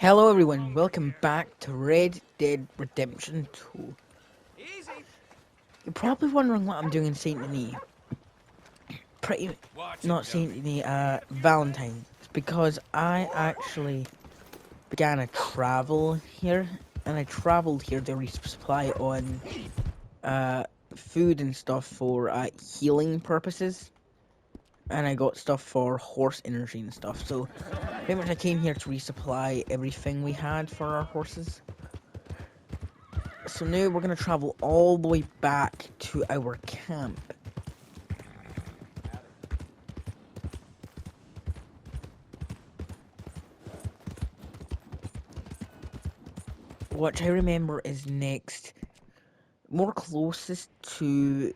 Hello everyone, welcome back to Red Dead Redemption 2. Easy. You're probably wondering what I'm doing in Saint Denis. Watch it, Not Saint dummy. Denis, Valentine. It's because I actually began a travel here, and I traveled here to resupply on, food and stuff for, healing purposes. And I got stuff for horse energy and stuff, so pretty much I came here to resupply everything we had for our horses. So now we're gonna travel all the way back to our camp. Which I remember is next, more closest to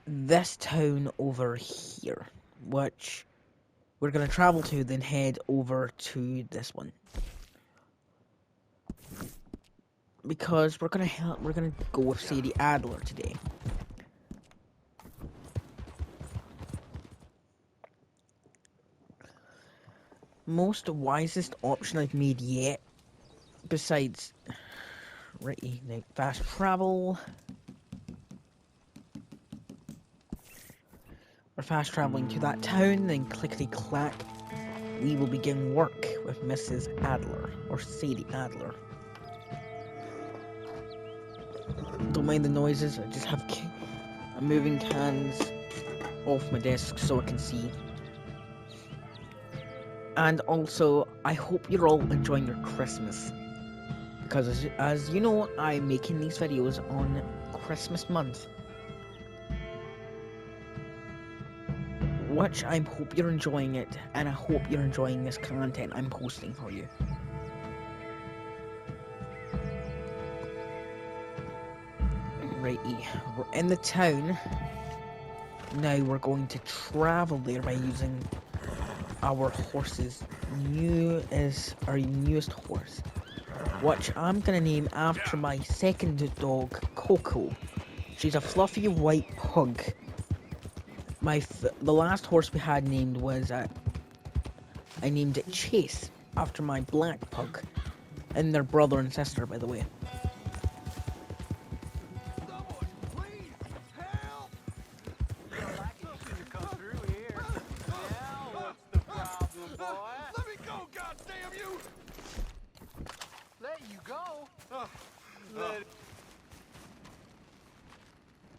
this town over here. Which we're gonna travel to, then head over to this one. Because we're gonna go with Sadie Adler today. Most wisest option I've made yet, besides righty, now fast travel. We're fast traveling to that town, then clickety clack, we will begin work with Mrs. Adler, or Sadie Adler. Don't mind the noises, I just have I'm moving cans off my desk so I can see. And also, I hope you're all enjoying your Christmas. Because as you know, I'm making these videos on Christmas month. Which I hope you're enjoying it, and I hope you're enjoying this content I'm posting for you. Righty, we're in the town. Now we're going to travel there by using our horses. New is our newest horse, which I'm gonna name after my second dog, Coco. She's a fluffy white pug. The last horse we had named was I named it Chase after my black pug, and their brother and sister, by the way.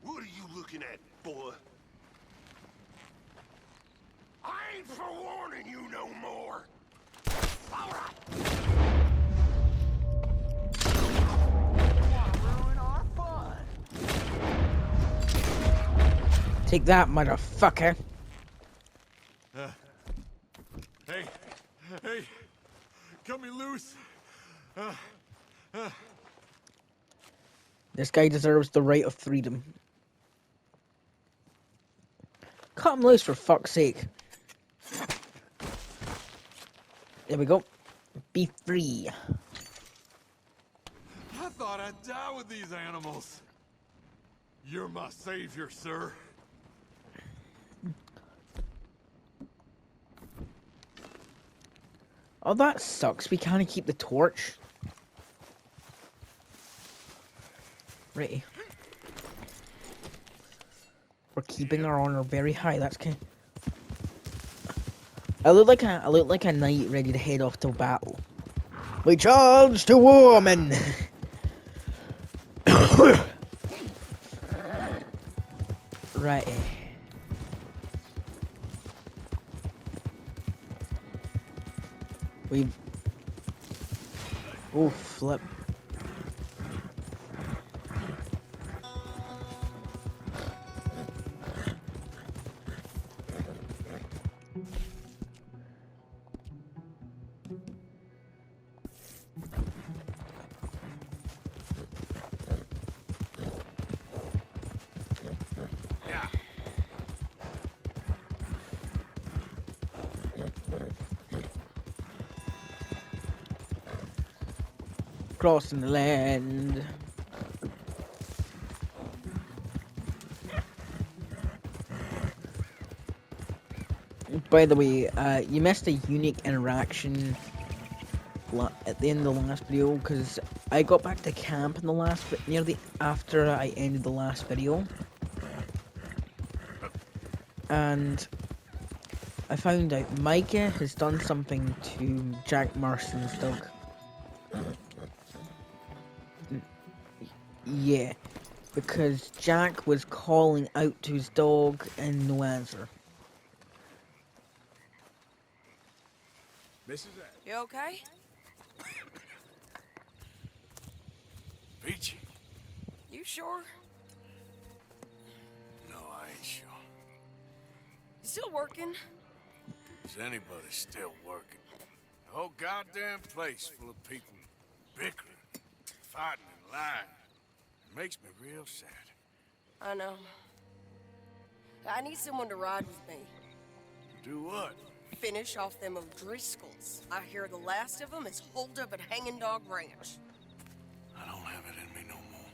What are you looking at, boy? I ain't forewarning you no more. All right. Ruin our fun. Take that, motherfucker. Hey, cut me loose. This guy deserves the right of freedom. Cut him loose, for fuck's sake. There we go. Be free. I thought I'd die with these animals. You're my savior, sir. Oh, that sucks. We can't keep the torch. Righty. We're keeping our honor very high. That's kind. I look like a knight ready to head off to battle. We charge to war, men. Righty. We've. Oh, flip. Crossing the land. By the way, you missed a unique interaction at the end of the last video, because I got back to camp in the last after I ended the last video, and I found out Micah has done something to Jack Marston's dog. Yeah, because Jack was calling out to his dog and no answer. Mrs. You okay? Peachy? You sure? No, I ain't sure. You still working? Is anybody still working? The whole goddamn place full of people bickering, fighting, and lying. It makes me real sad. I know. I need someone to ride with me. Do what? Finish off them O'Driscolls. I hear the last of them is holed up at Hanging Dog Ranch. I don't have it in me no more.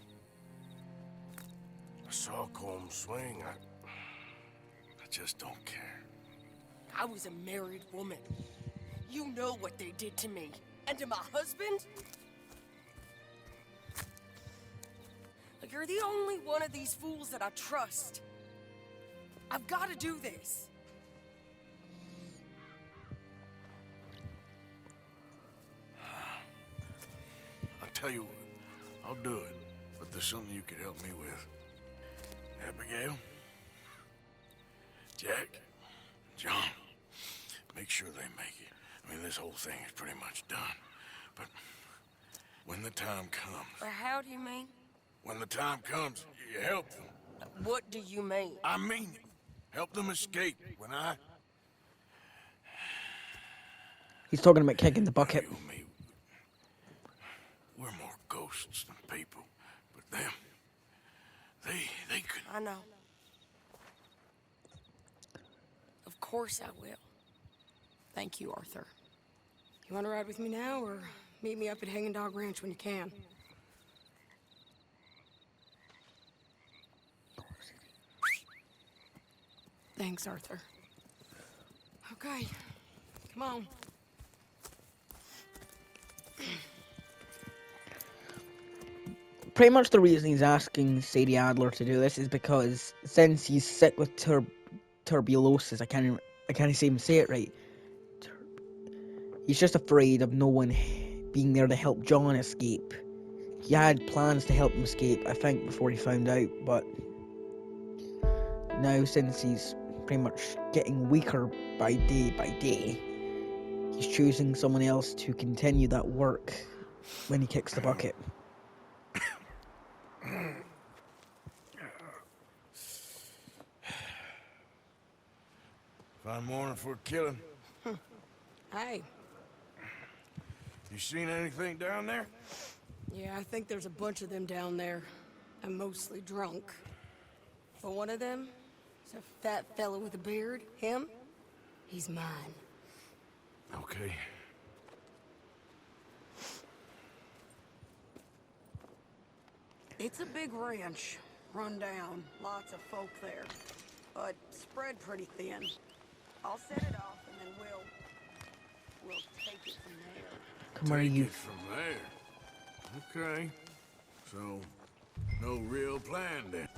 I saw Colm swing. I just don't care. I was a married woman. You know what they did to me. And to my husband? Like, you're the only one of these fools that I trust. I've got to do this. I'll tell you what, I'll do it. But there's something you could help me with. Abigail? Jack? John? Make sure they make it. I mean, this whole thing is pretty much done. But when the time comes... How do you mean? When the time comes, you help them. What do you mean? I mean it. Help them escape. When I... He's talking about kicking the bucket. You and me, we're more ghosts than people. But them... They could... I know. Of course I will. Thank you, Arthur. You want to ride with me now, or meet me up at Hanging Dog Ranch when you can? Thanks, Arthur. Okay, come on. Pretty much the reason he's asking Sadie Adler to do this is because since he's sick with tuberculosis, I can't even say it right. He's just afraid of no one being there to help John escape. He had plans to help him escape, I think, before he found out, but now since he's pretty much getting weaker by day, he's choosing someone else to continue that work when he kicks the bucket. Fine morning for a killing. Hey. You seen anything down there? Yeah, I think there's a bunch of them down there. I'm mostly drunk. But one of them is a fat fella with a beard. Him? He's mine. Okay. It's a big ranch, run down, lots of folk there, but spread pretty thin. I'll set it off and then we'll take it from there. Come on, Take you. it from there. Okay. So, no real plan then.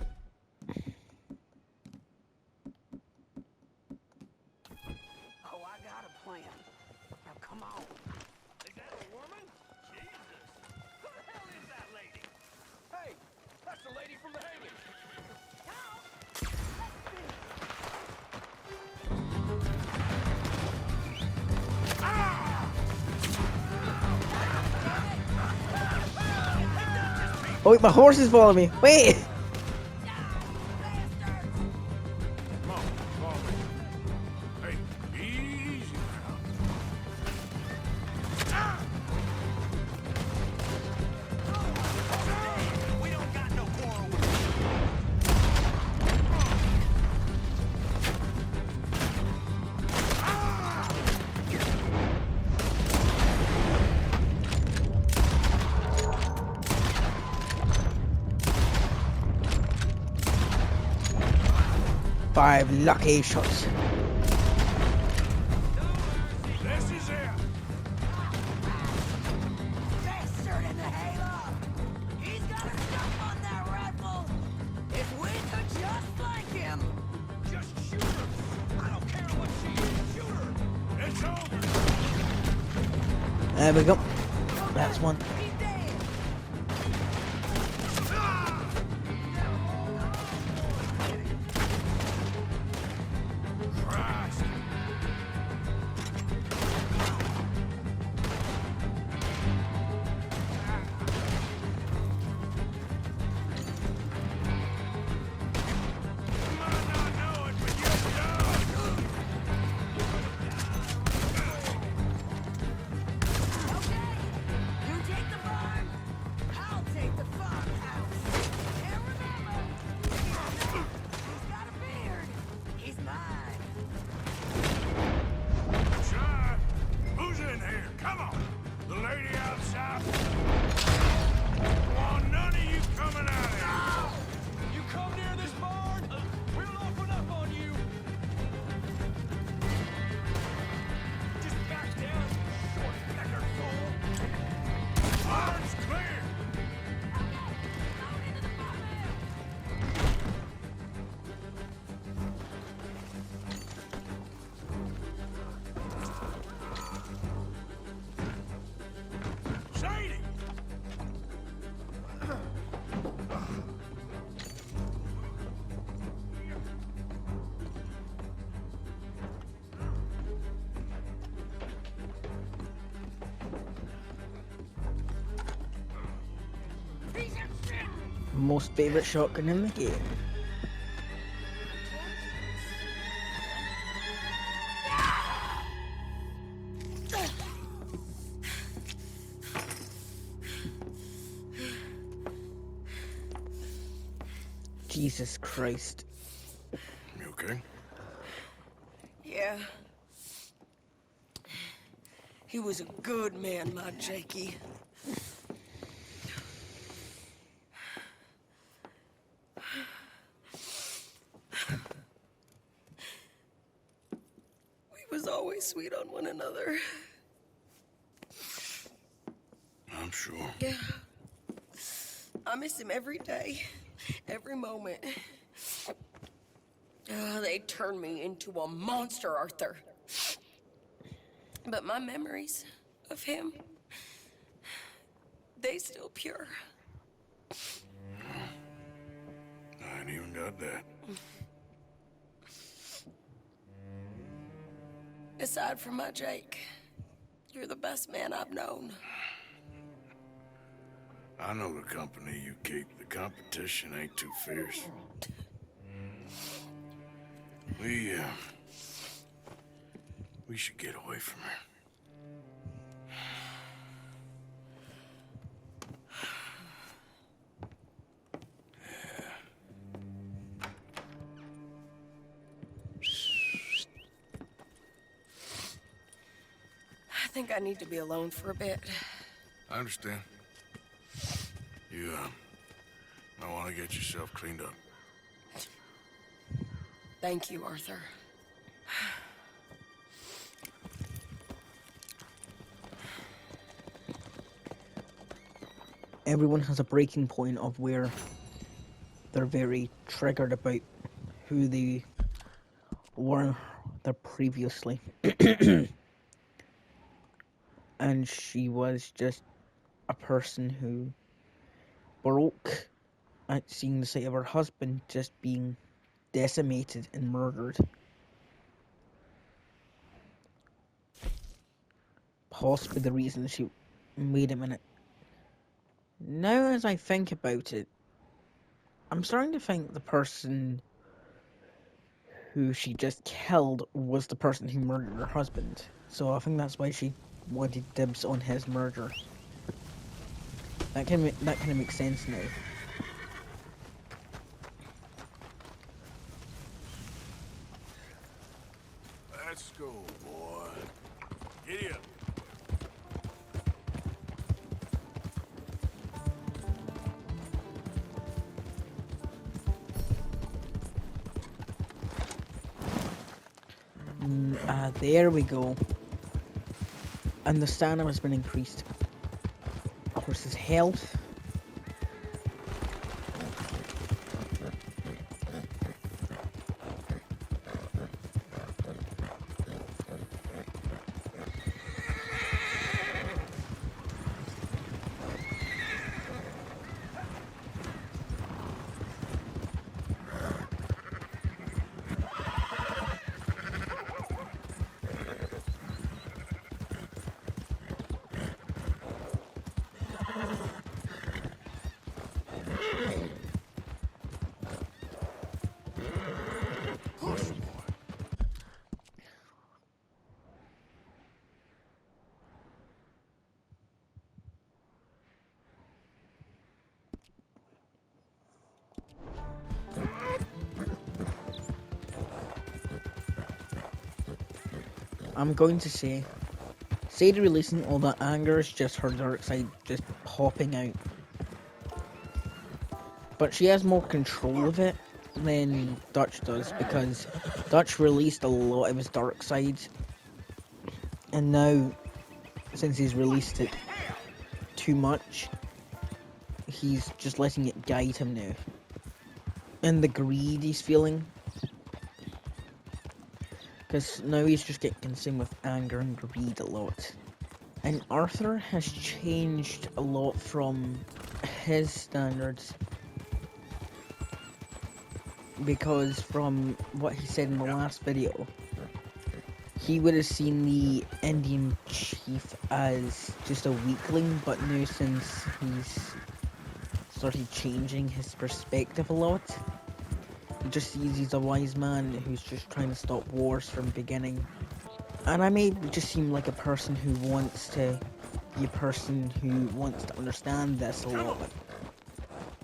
Oh, I got a plan. Now come on. Is that a woman? Jesus! Who the hell is that lady? Hey, that's the lady from the hanging. Oh wait, my horse is following me. Wait! Come on, follow me. Hey, easy now. We don't got no quarrel with Five lucky shots. This is it. There we go. That's one. Christ. You might not know it, but you're done. You take the barn, I'll take the farmhouse. And remember, he's got a beard. He's mine. Shy. Who's in here? Come on. The lady outside. Want none of you coming out here. You come near this barn, we'll open up on you. Just back down, short necker fool. Barn's clear. Sadie! Most favorite shotgun in the game. Jesus Christ. You okay? Yeah. He was a good man, my Jakey. We was always sweet on one another. I'm sure. Yeah. I miss him every day, every moment. They turned me into a monster, Arthur. But my memories of him, they still pure. I ain't even got that. Aside from my Jake, you're the best man I've known. I know the company you keep. The competition ain't too fierce. We should get away from her. I think I need to be alone for a bit. I understand. You, might want to get yourself cleaned up. Thank you, Arthur. Everyone has a breaking point of where they're very triggered about who they were there previously. And she was just a person who broke at seeing the sight of her husband just being decimated and murdered. Possibly the reason she made him in it. Now as I think about it, I'm starting to think the person who she just killed was the person who murdered her husband. So I think that's why she wanted dibs on his murder. That kind of makes sense now. Let's go, boy. Giddy up. There we go. And the stamina has been increased. Of course, his health. I'm going to say Sadie releasing all that anger is just her dark side just popping out. But she has more control of it than Dutch does, because Dutch released a lot of his dark side, and now, since he's released it too much, he's just letting it guide him now. And the greed he's feeling, because now he's just getting consumed with anger and greed a lot. And Arthur has changed a lot from his standards, because from what he said in the last video, he would have seen the Indian chief as just a weakling, but now since he's started changing his perspective a lot, he just sees he's a wise man who's just trying to stop wars from beginning. And I may just seem like a person who wants to be a person who wants to understand this a lot, but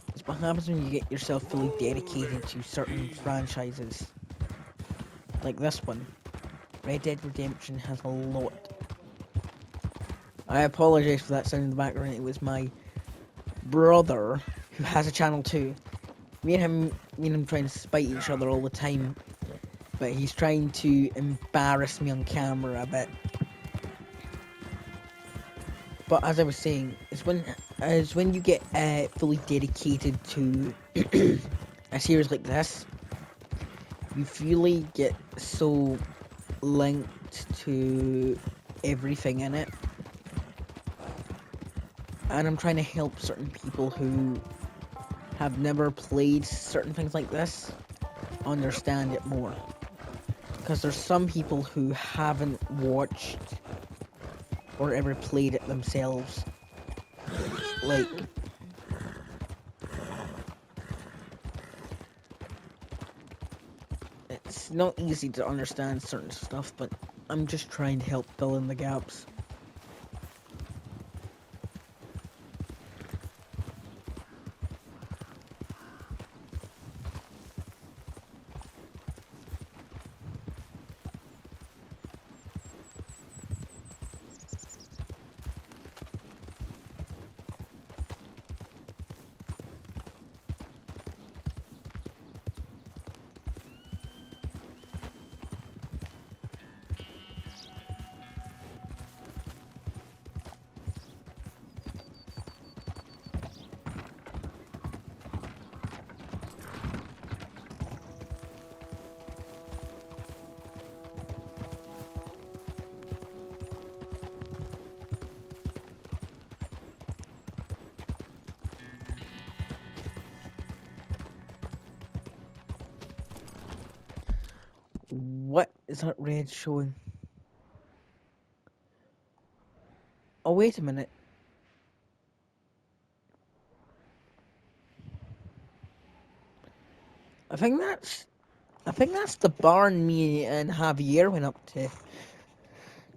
it's what happens when you get yourself fully dedicated to certain franchises. Like this one. Red Dead Redemption has a lot. I apologize for that sound in the background. It was my brother, who has a channel too. Me and him trying to spite each other all the time, but he's trying to embarrass me on camera a bit. But as I was saying, it's when you get fully dedicated to a series like this, you really get so linked to everything in it. And I'm trying to help certain people who have never played certain things like this understand it more. Because there's some people who haven't watched or ever played it themselves. Like, it's not easy to understand certain stuff, but I'm just trying to help fill in the gaps. What is that red showing? Oh, wait a minute. I think that's the barn me and Javier went up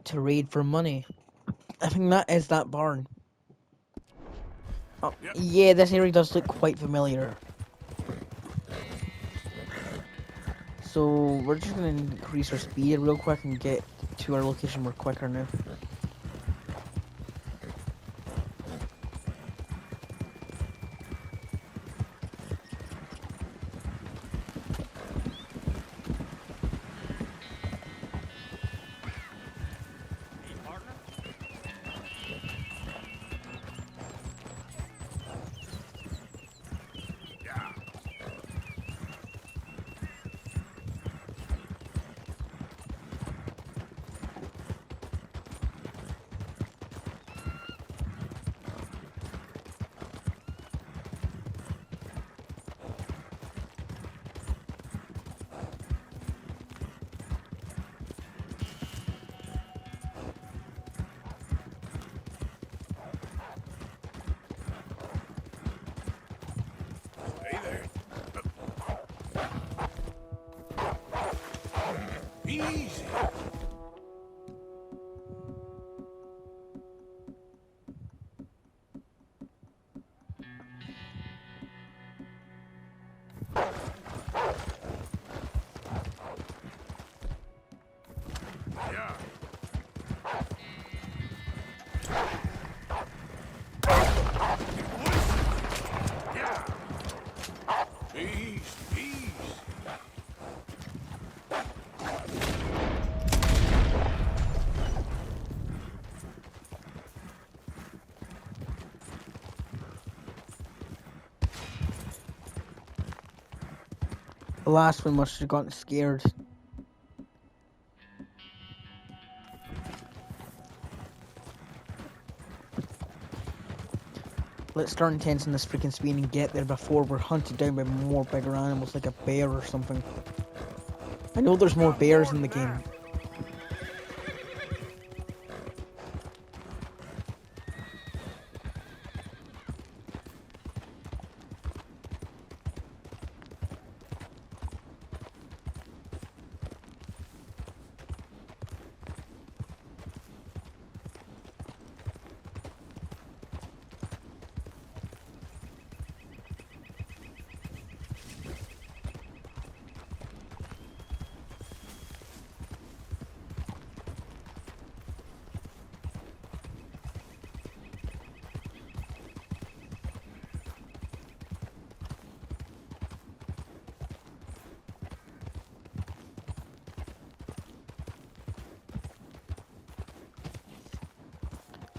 to raid for money. I think that is that barn. Oh, Yep. yeah, this area does look quite familiar. So we're just gonna increase our speed real quick and get to our location more quicker now. Hey, partner. Yeah. Hey there. Easy. Yeah. The last one must have gotten scared. Let's start intensing this freaking speed and get there before we're hunted down by more bigger animals like a bear or something. I know there's more bears in the game.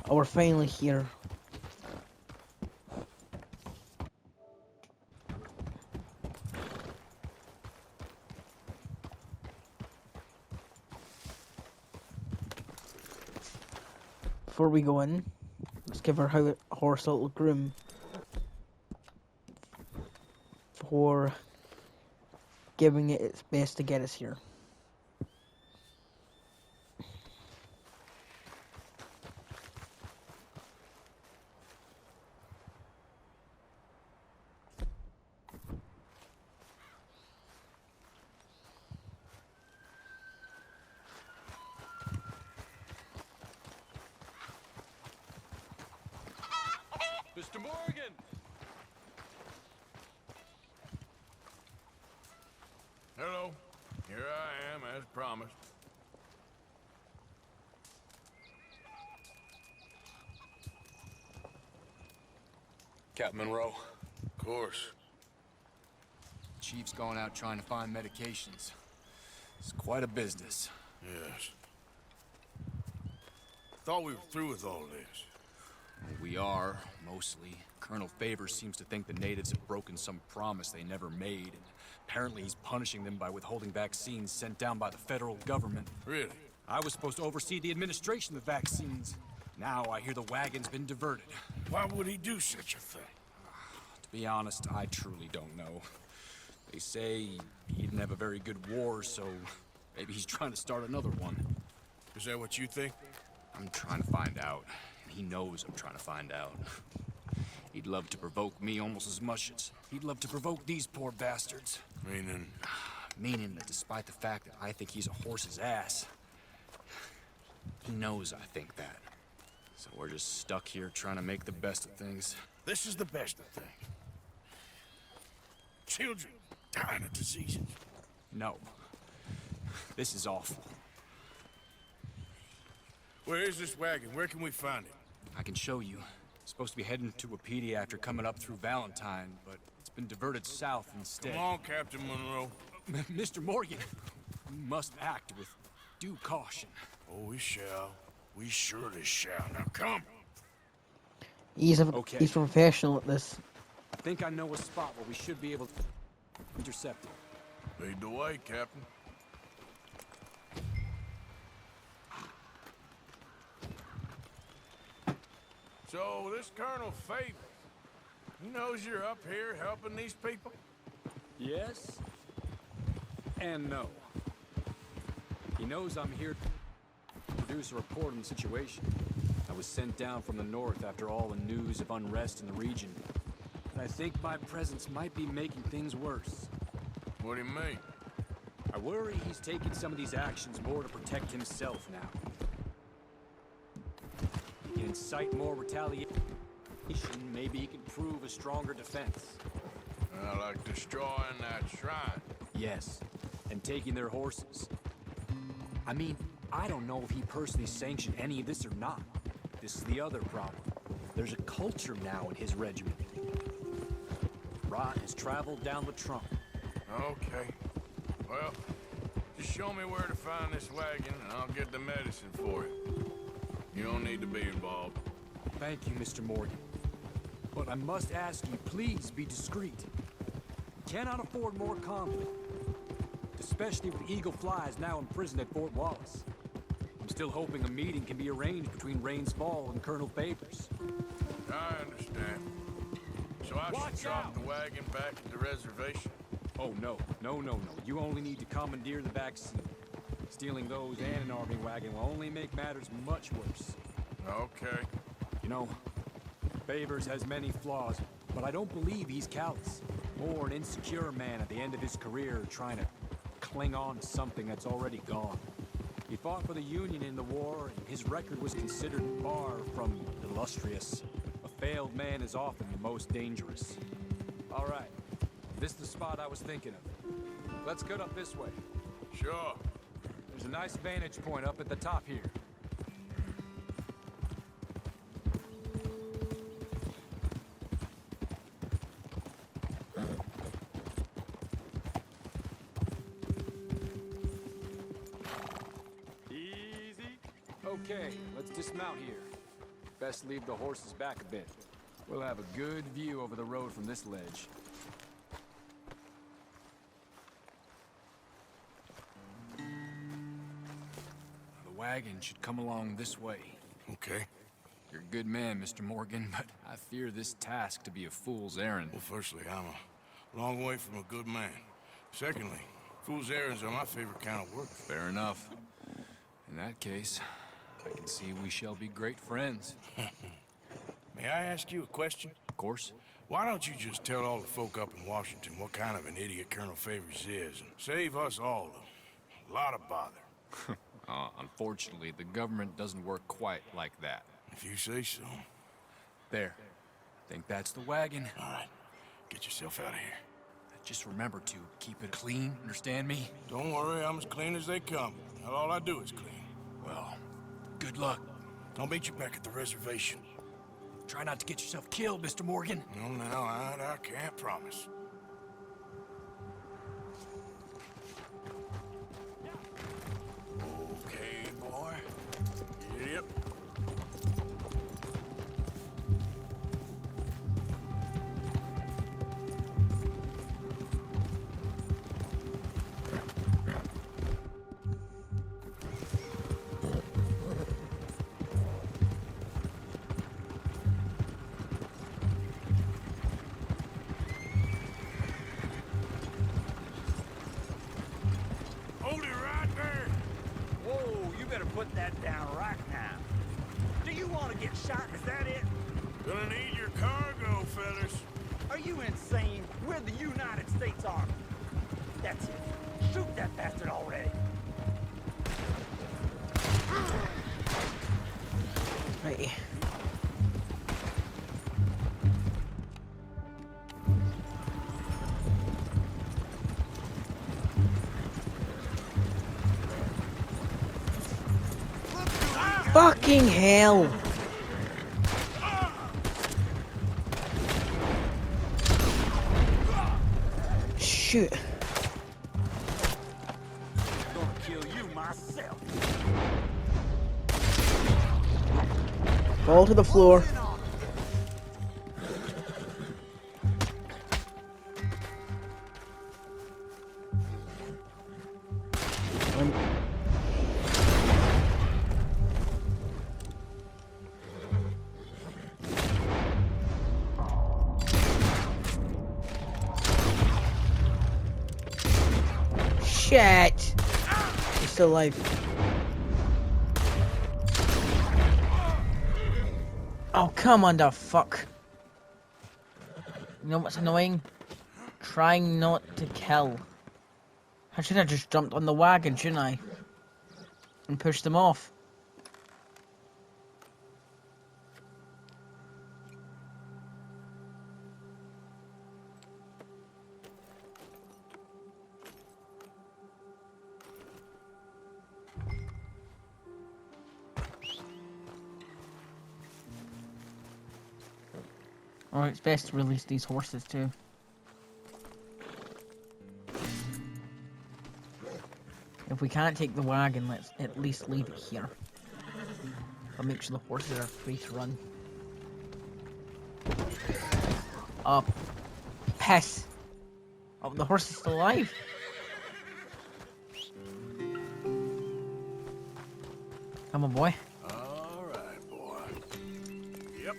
Oh, we're finally here. Before we go in, let's give our horse a little groom for giving it its best to get us here. Mr. Morgan! Hello. Here I am, as promised. Captain Monroe, Of course. Chief's going out trying to find medications. It's quite a business. Yes. Thought we were through with all this. We are, mostly. Colonel Favors seems to think the natives have broken some promise they never made, and apparently he's punishing them by withholding vaccines sent down by the federal government. Really? I was supposed to oversee the administration of the vaccines. Now I hear the wagon's been diverted. Why would he do such a thing? To be honest, I truly don't know. They say he didn't have a very good war, so maybe he's trying to start another one. Is that what you think? I'm trying to find out, and he knows I'm trying to find out. He'd love to provoke me almost as much as he'd love to provoke these poor bastards. Meaning? Meaning that despite the fact that I think he's a horse's ass, he knows I think that. So we're just stuck here trying to make the best of things. This is the best of things. Children dying of diseases. No. This is awful. Where is this wagon? Where can we find it? I can show you. Supposed to be heading to Wapiti after coming up through Valentine, but it's been diverted south instead. Come on, Captain Monroe. Mr. Morgan, you must act with due caution. Oh, we shall. We surely shall. Now come. He's Okay. he's professional at this. I think I know a spot where we should be able to intercept it. Lead the way, Captain. So, this Colonel Favors, he knows you're up here helping these people? Yes and no. He knows I'm here to produce a report on the situation. I was sent down from the north after all the news of unrest in the region. And I think my presence might be making things worse. What do you mean? I worry he's taking some of these actions more to protect himself now. He can incite more retaliation. Maybe he can prove a stronger defense. Like destroying that shrine. Yes, and taking their horses. I mean, I don't know if he personally sanctioned any of this or not. This is the other problem. There's a culture now in his regiment. Rot has traveled down the trunk. Okay. Well, just show me where to find this wagon and I'll get the medicine for you. You don't need to be involved. Thank you, Mr. Morgan. But I must ask you, please be discreet. Cannot afford more conflict. especially with Eagle Flies now imprisoned at Fort Wallace. I'm still hoping a meeting can be arranged between Rains Fall and Colonel Favors. I understand. So I Watch should drop out! the wagon back at the reservation? Oh, no. No. You only need to commandeer the back seat. Stealing those and an army wagon will only make matters much worse. Okay. You know, Favors has many flaws, but I don't believe he's callous. More an insecure man at the end of his career trying to cling on to something that's already gone. He fought for the Union in the war, and his record was considered far from illustrious. A failed man is often the most dangerous. All right, this is the spot I was thinking of. Let's cut up this way. Sure. There's a nice vantage point up at the top here. Easy. Okay, let's dismount here. Best leave the horses back a bit. We'll have a good view over the road from this ledge. The wagon should come along this way. Okay. You're a good man, Mr. Morgan, but I fear this task to be a fool's errand. Well, firstly, I'm a long way from a good man. Secondly, fool's errands are my favorite kind of work. Fair enough. In that case, I can see we shall be great friends. May I ask you a question? Of course. Why don't you just tell all the folk up in Washington what kind of an idiot Colonel Favors is and save us all a lot of bother? Unfortunately, the government doesn't work quite like that. If you say so. There. I think that's the wagon. All right. Get yourself out of here. Just remember to keep it clean, understand me? Don't worry, I'm as clean as they come. Now, all I do is clean. Well, good luck. I'll meet you back at the reservation. Try not to get yourself killed, Mr. Morgan. No, now, I can't promise. Okay, boy. Yep. Hold it right there. Whoa, you better put that down right now. Do you want to get shot? Is that it? Gonna need your cargo, fellas. Are you insane? We're the United States Army. That's it. Shoot that bastard already. Right. Fucking hell! Shoot. I'm gonna kill you myself. Fall to the floor. Shit! He's still alive. Oh, come on, the fuck. You know what's annoying? Trying not to kill. I should have just jumped on the wagon, shouldn't I? And pushed them off. Alright, it's best to release these horses too. If we can't take the wagon, let's at least leave it here. I'll make sure the horses are free to run. Oh, piss. Oh, the horse is still alive. Come on, boy. All right, boy. Yep.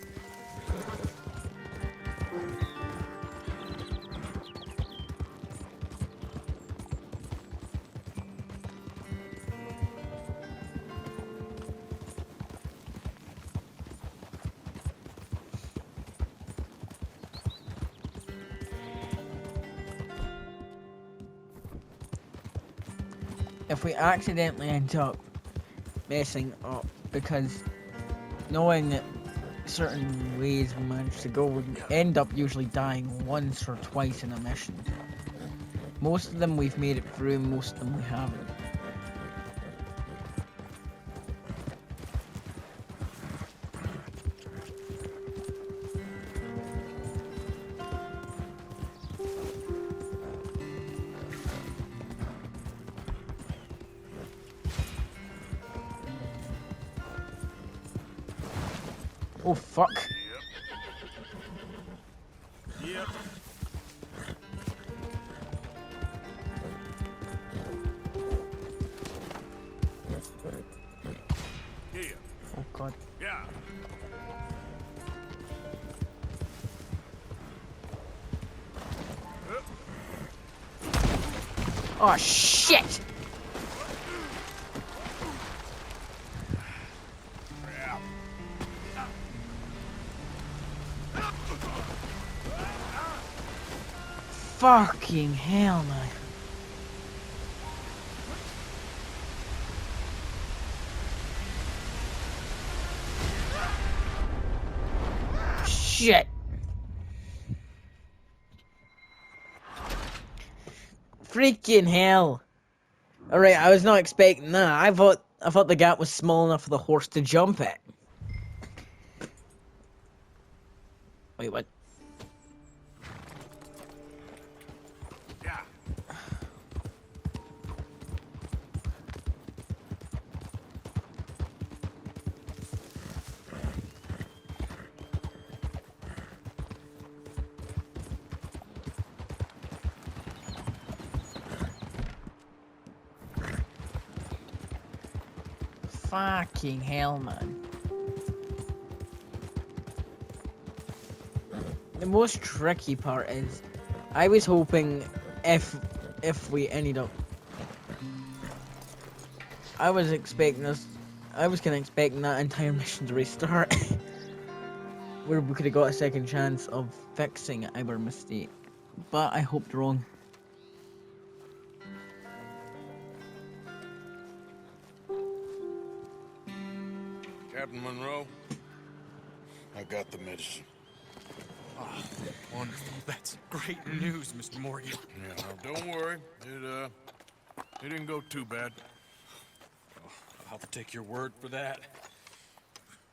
If we accidentally end up messing up, because knowing certain ways we manage to go, we end up usually dying once or twice in a mission. Most of them we've made it through, most of them we haven't. Oh fuck. Yep. Here. Oh god. Yeah. Oh shit! Fucking hell, man. Shit. Freaking hell. Alright, I was not expecting that. I thought the gap was small enough for the horse to jump it. Wait, what? Yeah. Fucking hell, man. The most tricky part is, I was hoping if we ended up, I was kind of expecting that entire mission to restart, where we could have got a second chance of fixing our mistake, but I hoped wrong. Captain Monroe, I got the medicine. Oh, wonderful. That's great news, Mr. Morgan. Yeah, now don't worry. It didn't go too bad. I'll have to take your word for that.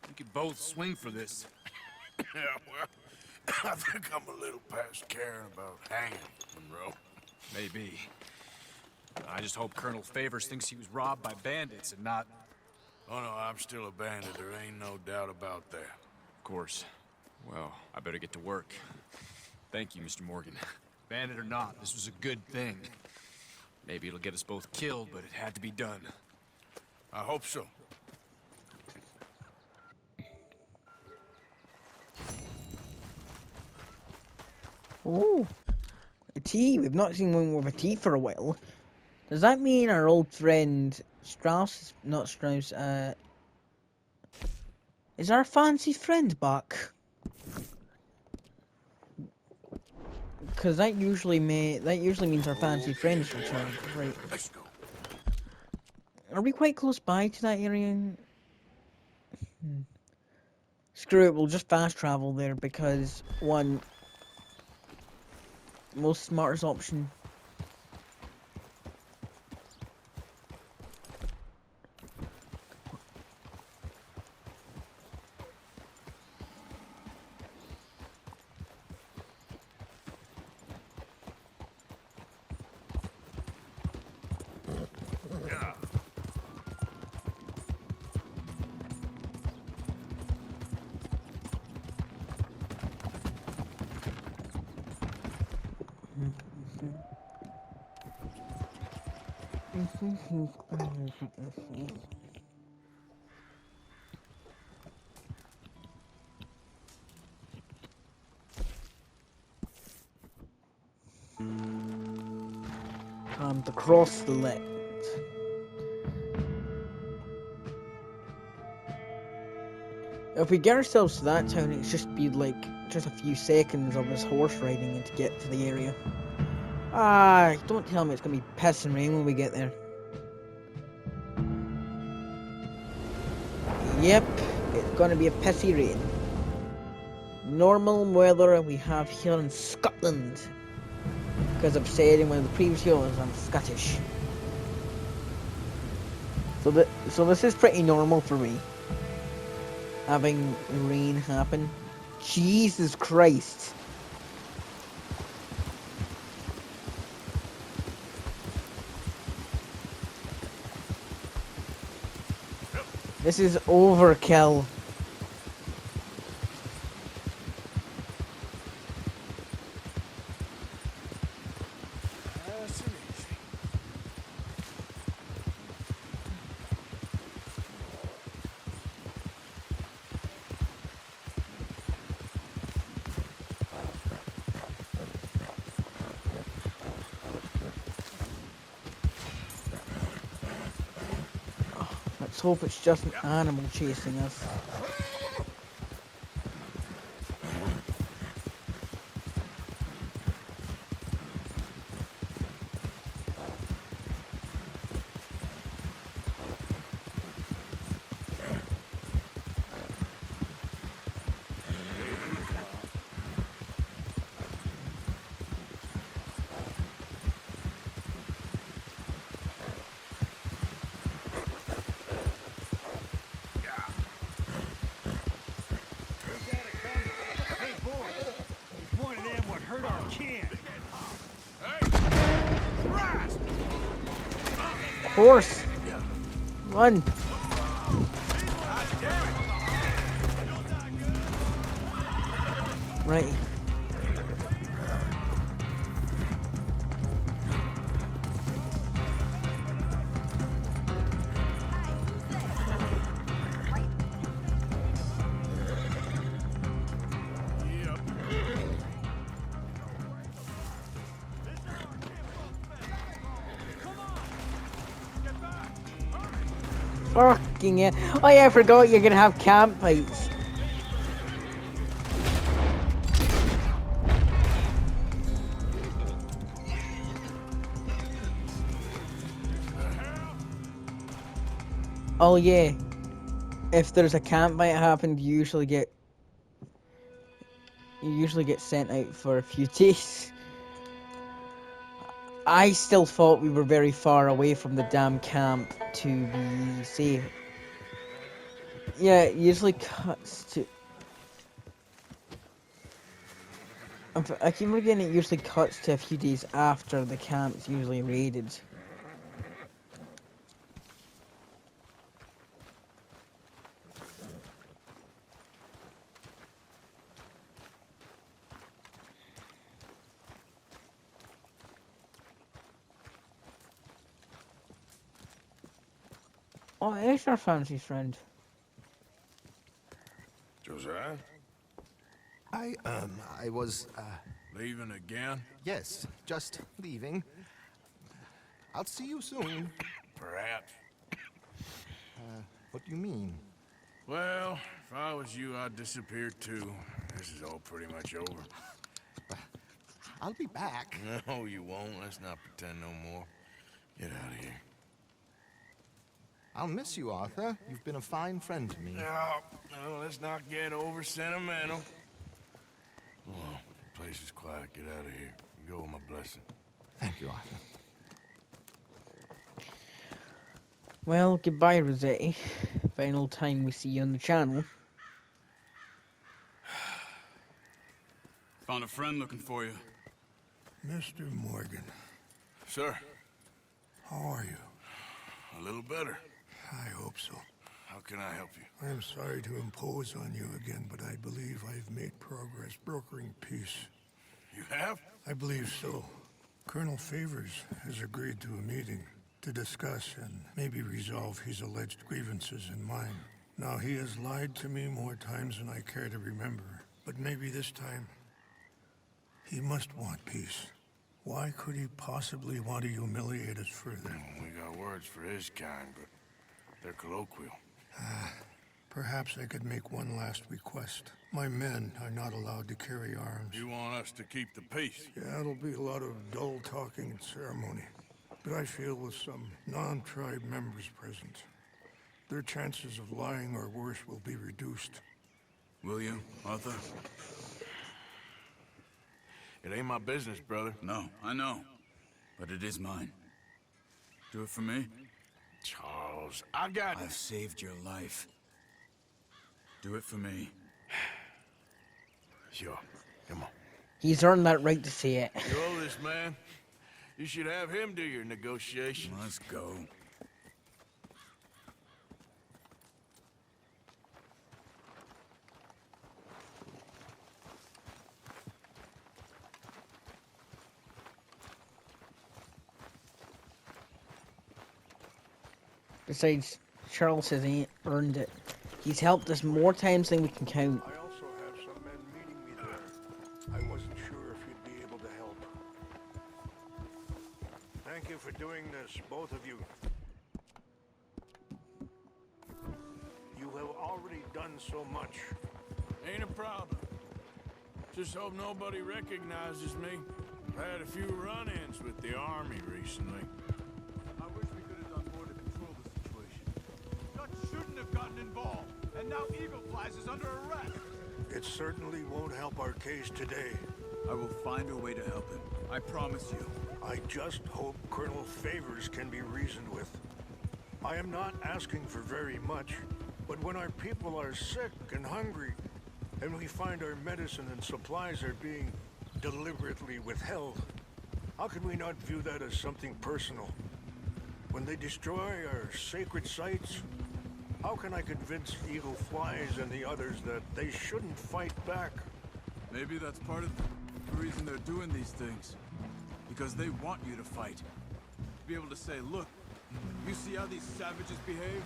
We could both swing for this. Yeah, well, I think I'm a little past caring about hanging, Monroe. Maybe. I just hope Colonel Favors thinks he was robbed by bandits and not... Oh no, I'm still a bandit. There ain't no doubt about that. Of course. Well, I better get to work. Thank you, Mr. Morgan. Bandit or not, this was a good thing. Maybe it'll get us both killed, but it had to be done. I hope so. Ooh, a tea. We've not seen one with a tea for a while. Does that mean our old friend Strauss, not Strauss, is our fancy friend back? Because that usually means our fancy friend's returned. Right. Let's go. Are we quite close by to that area? Screw it, we'll just fast travel there because, one, most smartest option. Yeah. And across the left. If we get ourselves to that town, it's just be like just a few seconds of us horse riding to get to the area. Ah, don't tell me it's gonna be piss and rain when we get there. Yep, it's gonna be a pissy rain. Normal weather we have here in Scotland. Because I've said in one of the previous videos I'm Scottish. So this is pretty normal for me. Having rain happen. Jesus Christ. This is overkill. Nice and easy. Let's hope it's just an animal chasing us. Hey, boy. There's one of them what hurt our kid. Horse! Run! Right. Fucking yeah. Oh yeah, I forgot you're gonna have campfights. Oh yeah. If there's a campfight happened, you usually get sent out for a few days. I still thought we were very far away from the damn camp to be safe. Yeah, it usually cuts to... I keep forgetting it usually cuts to a few days after the camp's usually raided. Oh, there's our fancy friend. Josiah? I was, Leaving again? yes, just leaving. I'll see you soon. Perhaps. What do you mean? Well, if I was you, I'd disappear too. This is all pretty much over. I'll be back. No, you won't. Let's not pretend no more. Get out of here. I'll miss you, Arthur. You've been a fine friend to me. No, let's not get over sentimental. Oh, the place is quiet. Get out of here. You go with my blessing. Thank you, Arthur. Well, goodbye, Rossetti. Final time we see you on the channel. Found a friend looking for you. Mr. Morgan, Sir, how are you? a little better. I hope so. How can I help you? I'm sorry to impose on you again, but I believe I've made progress brokering peace. You have? I believe so. Colonel Favors has agreed to a meeting to discuss and maybe resolve his alleged grievances and mine. Now, he has lied to me more times than I care to remember, but maybe this time he must want peace. Why could he possibly want to humiliate us further? We got words for his kind, but they're colloquial. Perhaps I could make one last request. My men are not allowed to carry arms. You want us to keep the peace? Yeah, it'll be a lot of dull talking and ceremony. But I feel with some non-tribe members present, their chances of lying or worse will be reduced. Will you, Arthur? It ain't my business, brother. No, I know. But it is mine. Do it for me? Charles, I got... I've saved your life. Do it for me. Sure. Come on. He's earned that right to say it. You owe this man. You should have him do your negotiations. Let's go. Besides, Charles has earned it. He's helped us more times than we can count. I also have some men meeting me there. I wasn't sure if you'd be able to help. Thank you for doing this, both of you. You have already done so much. Ain't a problem. Just hope nobody recognizes me. I've had a few run-ins with the army recently. I wish we could have done more to control the situation. Dutch shouldn't have gotten involved, and now Eagle Flies is under arrest. It certainly won't help our case today. I will find a way to help him. I promise you. I just hope Colonel Favors can be reasoned with. I am not asking for very much, but when our people are sick and hungry, and we find our medicine and supplies are being deliberately withheld, how can we not view that as something personal? When they destroy our sacred sites, how can I convince Eagle Flies and the others that they shouldn't fight back? Maybe that's part of the reason they're doing these things. Because they want you to fight. Be able to say, look, you see how these savages behave?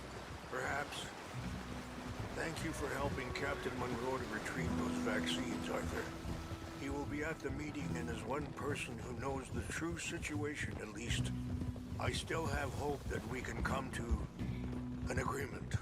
Perhaps. Thank you for helping Captain Monroe to retrieve those vaccines, Arthur. He will be at the meeting and is one person who knows the true situation, at least. I still have hope that we can come to an agreement.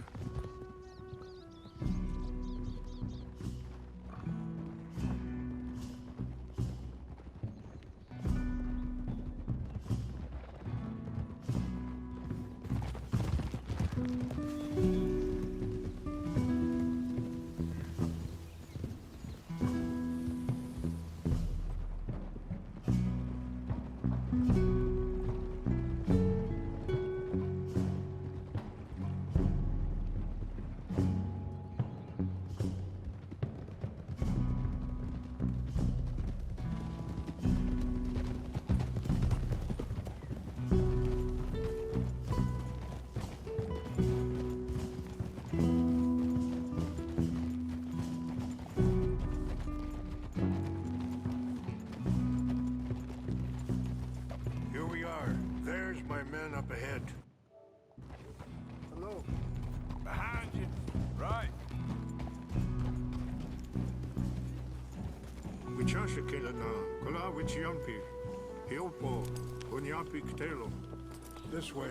Here we are. There's my men up ahead. Hello. Behind you. Right. Wichashikila na kola wichiampi. Hiopo, hunyapi ktelo. This way.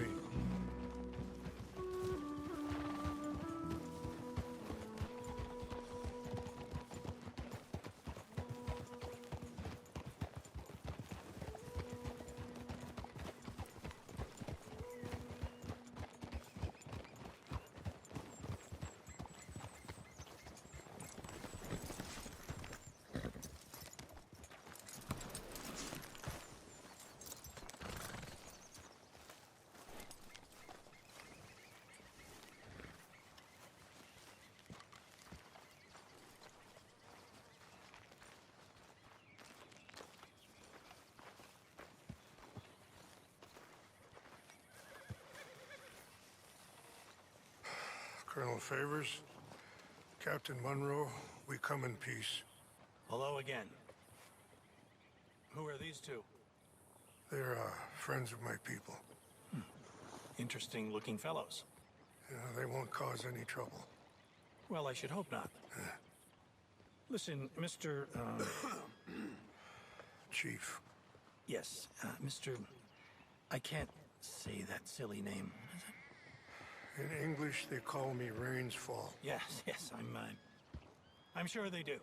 Colonel Favors, Captain Monroe, we come in peace. Hello again. Who are these two? They're friends of my people. Interesting looking fellows. Yeah, they won't cause any trouble. Well, I should hope not. Listen, Mr. Chief. Yes, Mr. I can't say that silly name. In English, they call me Rains Fall. Yes, I'm sure they do.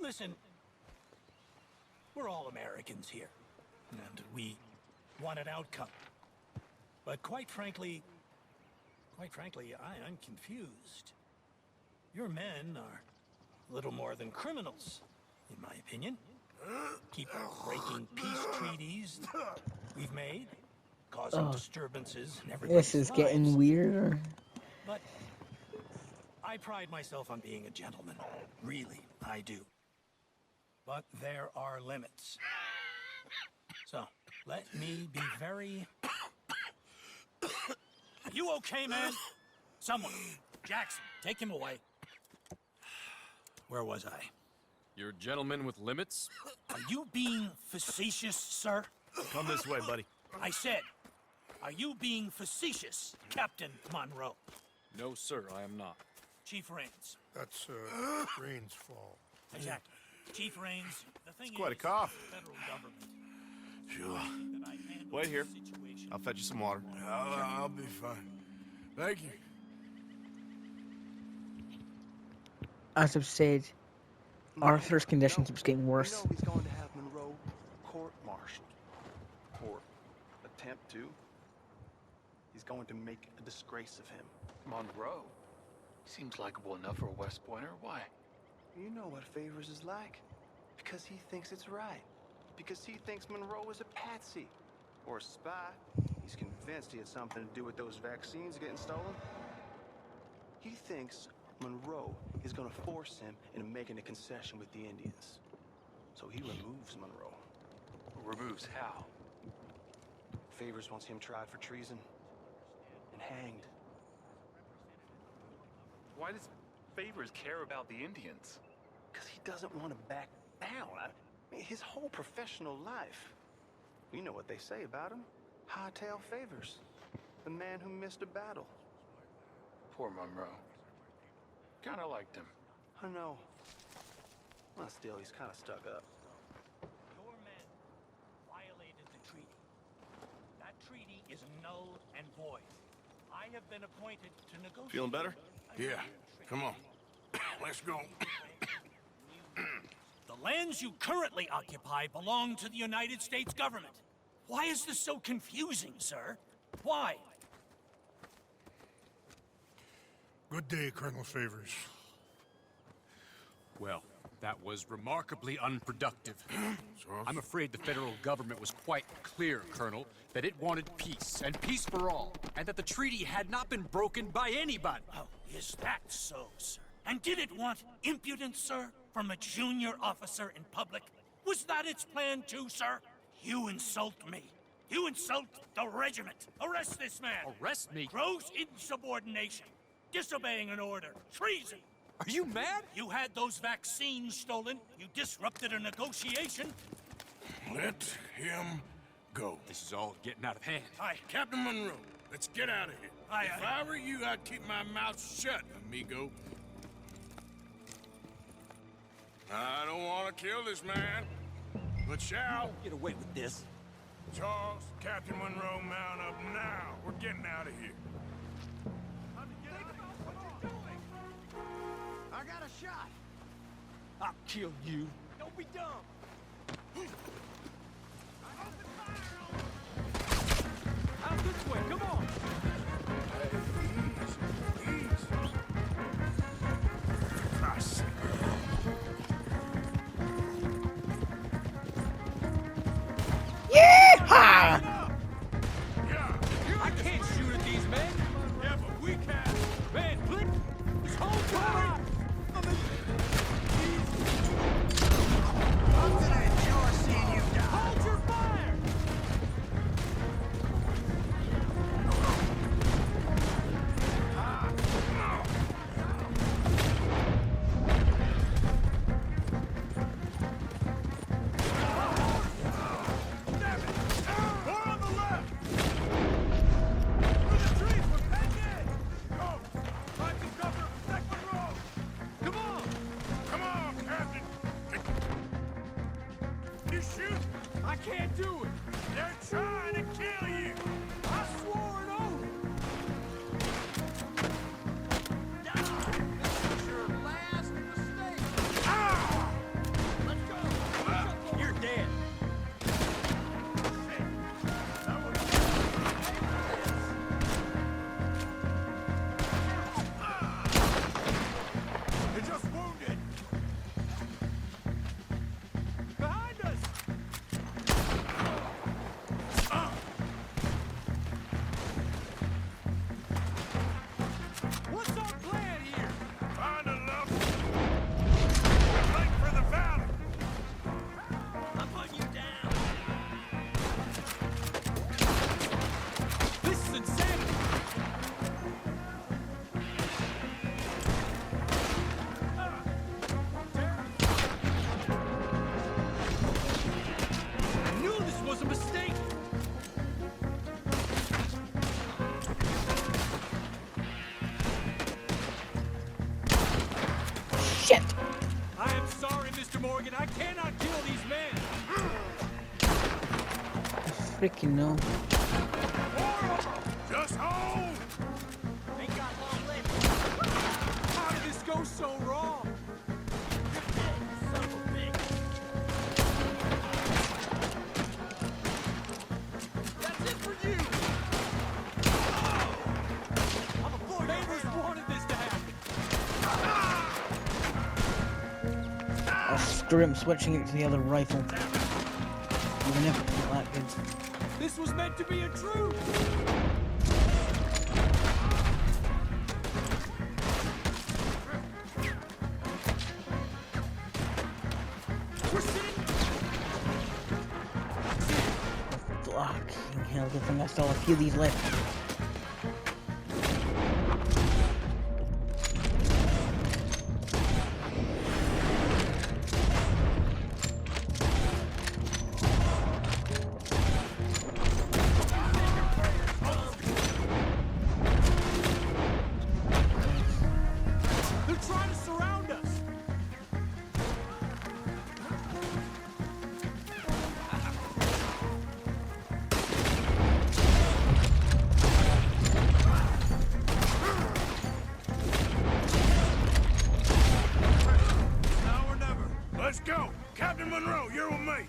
Listen, we're all Americans here, and we want an outcome. But quite frankly, I'm confused. Your men are little more than criminals, in my opinion. Keep breaking peace treaties we've made, causing disturbances in everybody's This is lives. getting weirder. But I pride myself on being a gentleman. Really, I do. But there are limits. So, let me be very... Are you okay, man? Someone. Jackson, take him away. Where was I? You're a gentleman with limits? Are you being facetious, sir? Come this way, buddy. I said, are you being facetious, Captain Monroe? No, sir, I am not. Chief Rains. That's, Rains Fall. Exactly. Chief Rains, the thing It's quite a is, cough. the federal government. Sure. That I handle Wait here. the situation. I'll fetch you some water. I'll be fine. Thank you. As I've said, Arthur's condition keeps getting worse. You know he's going to have Monroe court-martialed. Or attempt to. He's going to make a disgrace of him. Monroe? Seems likable enough for a West Pointer. Why? You know what Favors is like. Because he thinks it's right. Because he thinks Monroe is a patsy. Or a spy. He's convinced he had something to do with those vaccines getting stolen. He thinks Monroe is going to force him into making a concession with the Indians. So he removes Monroe. Removes how? Favors wants him tried for treason and hanged. Why does Favors care about the Indians? Because he doesn't want to back down. I mean, his whole professional life. You know what they say about him. Hightail Favors. The man who missed a battle. Poor Monroe. Kinda liked him. I know. Well, still, he's kind of stuck up. Your men violated the treaty. That treaty is null and void. I have been appointed to negotiate. Feeling better? Yeah, come on. Let's go. The lands you currently occupy belong to the United States government. Why is this so confusing, sir? Why? Good day, Colonel Favors. Well, that was remarkably unproductive. I'm afraid the federal government was quite clear, Colonel, that it wanted peace, and peace for all, and that the treaty had not been broken by anybody. Oh, is that so, sir? And did it want impudence, sir, from a junior officer in public? Was that its plan too, sir? You insult me. You insult the regiment. Arrest this man. Arrest me? Gross insubordination. Disobeying an order. Treason. Are you mad? You had those vaccines stolen. You disrupted a negotiation. Let him go. This is all getting out of hand. Captain Monroe, let's get out of here. If I were you, I'd keep my mouth shut, amigo. I don't want to kill this man, but shall. Get away with this. Charles, Captain Monroe, mount up now. We're getting out of here. I got a shot. I'll kill you. Don't be dumb. Out this way, come on. Yeehaw! I can't shoot at these men. Yeah, but we can. Man, Blake, this whole time. I'm gonna enjoy seeing you Mr. Morgan, I cannot kill these men! Freaking no. Just hold! Ain't got long left. How did this go so wrong? Son of a bitch. That's it for you! I'm a Florida Neighbors wanted this to happen! Oh, screw it, I'm switching it to the other rifle. Even if it's not that good. This was meant to be a truce! We're sitting... Fucking hell, good thing I still have a few of these left. They're trying to surround us! Now or never. Let's go. Captain Monroe, you're with me.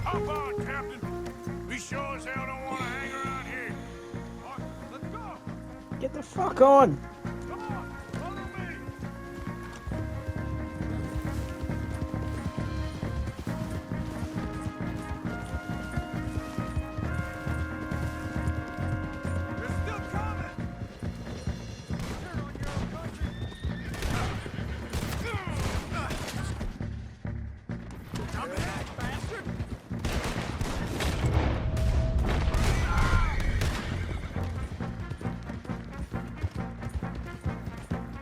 Hop on, Captain. We sure as hell don't want to hang around here. All right, let's go. Get the fuck on! Come on, follow me. They're still coming! Turn on your own country! Come back, bastard!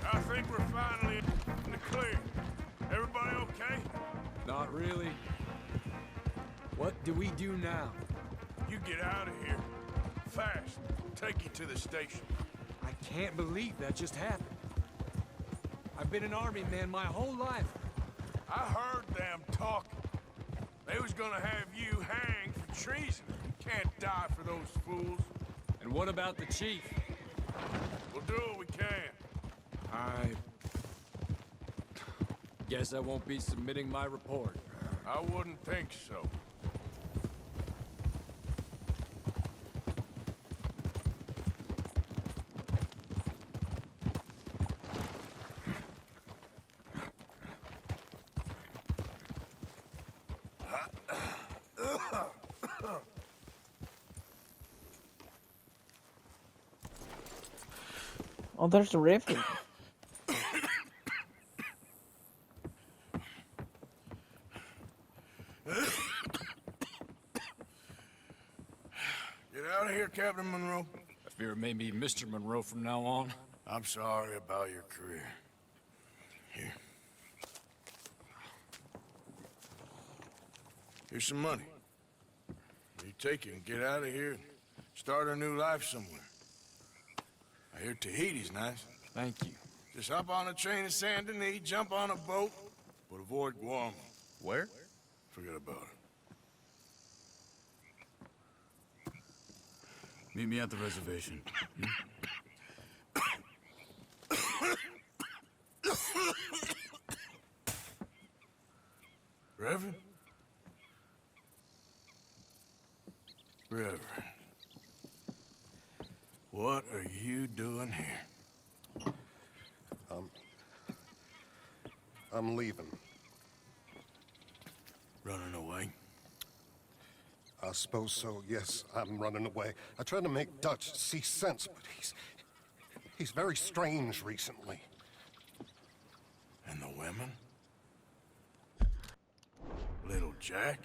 I think we're finally in the clear. Everybody okay? Not really. What do we do now? You get out of here. Fast. Take you to the station. I can't believe that just happened. I've been an army man my whole life. I heard them talking. They was gonna have you hanged for treason. You can't die for those fools. And what about the chief? We'll do what we can. I guess I won't be submitting my report. I wouldn't think so. Oh, there's the Reverend. Get out of here, Captain Monroe. I fear it may be Mr. Monroe from now on. I'm sorry about your career. Here. Here's some money. You take it and get out of here and start a new life somewhere. I hear Tahiti's nice. Thank you. Just hop on a train to Saint Denis, jump on a boat, but avoid Guam. Where? Forget about it. Meet me at the reservation. Reverend? Reverend. What are you doing here? I'm leaving. Running away? I suppose so, yes. I'm running away. I tried to make Dutch see sense, but he's very strange recently. And the women? Little Jack?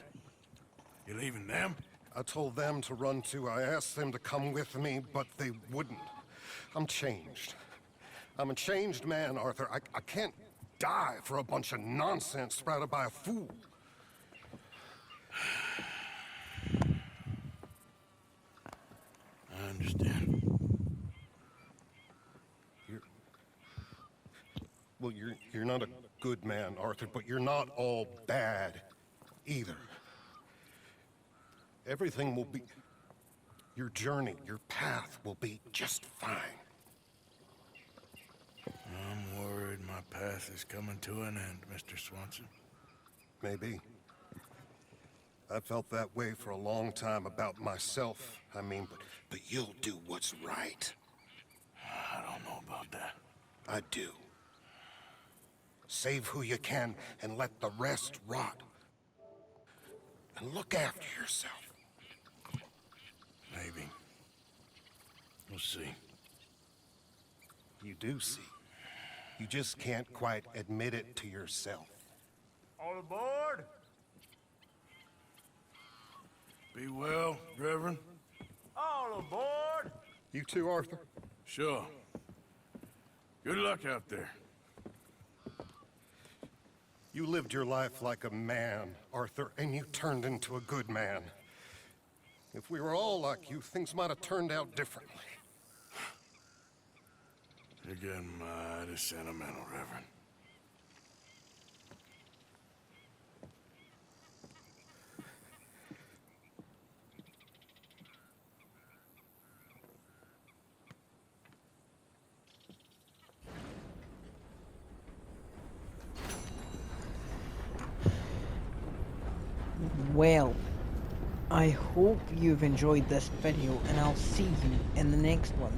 You leaving them? I told them to run too. I asked them to come with me, but they wouldn't. I'm changed. I'm a changed man, Arthur. I can't die for a bunch of nonsense sprouted by a fool. understand. Well, you're not a good man, Arthur, but you're not all bad either. Everything will be... Your journey, your path will be just fine. I'm worried my path is coming to an end, Mr. Swanson. Maybe. I felt that way for a long time about myself, I mean, but you'll do what's right. I don't know about that. I do. Save who you can and let the rest rot. And look after yourself. Maybe. We'll see. You do see. You just can't quite admit it to yourself. All aboard! Be well, Reverend. All aboard! You too, Arthur? Sure. Good luck out there. You lived your life like a man, Arthur, and you turned into a good man. If we were all like you, things might have turned out differently. You're getting mighty sentimental, Reverend. Well, I hope you've enjoyed this video, and I'll see you in the next one.